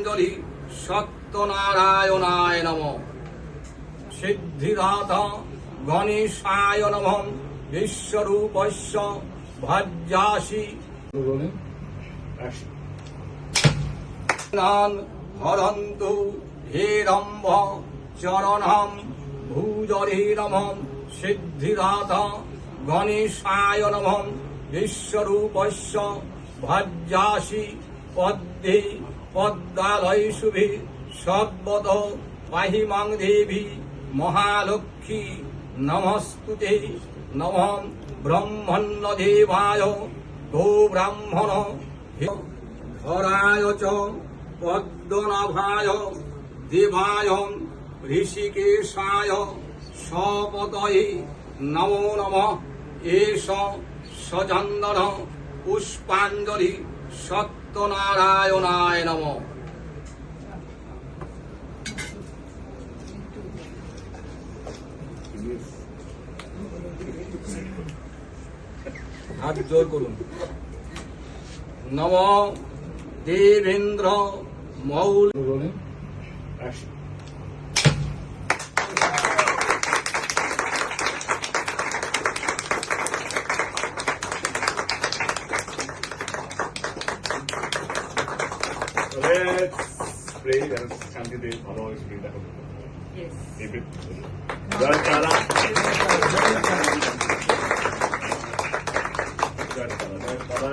পুষ্পাঞ্জলি সত্যনারায়ণায় নমঃ। সিদ্ধিদাতা গণেশায় নমঃ। বিশ্বরূপস্য ভাজ্যাসি হরন্তু হেরম্ভ চরণম ভূজলে নমঃ। সিদ্ধিদাতা গণেশায় নমঃ। বিশ্বরূপস্য ভাজ্যাসি পদ্মে পদ্মালয় শুভে সদ্বত পাহি মাং দেবী মহালক্ষ্মী নমস্তুতে। নমঃ ব্রহ্মণ্য দেবায় গো ব্রাহ্মণ ধরায় চ পদ্মনাভায় দেবায় ঋষিকেশায় সপতয়ে নমো নমঃ। এষ সচন্দন পুষ্পাঞ্জলি সত্যনারায়ণায় নমঃ। হাত জোর করুন। নম দেবেন্দ্র মৌল। Let's pray and শান্তিতে ভালোভাবে চিন্তা করতে হবে। জয় তারা। জয় তারা।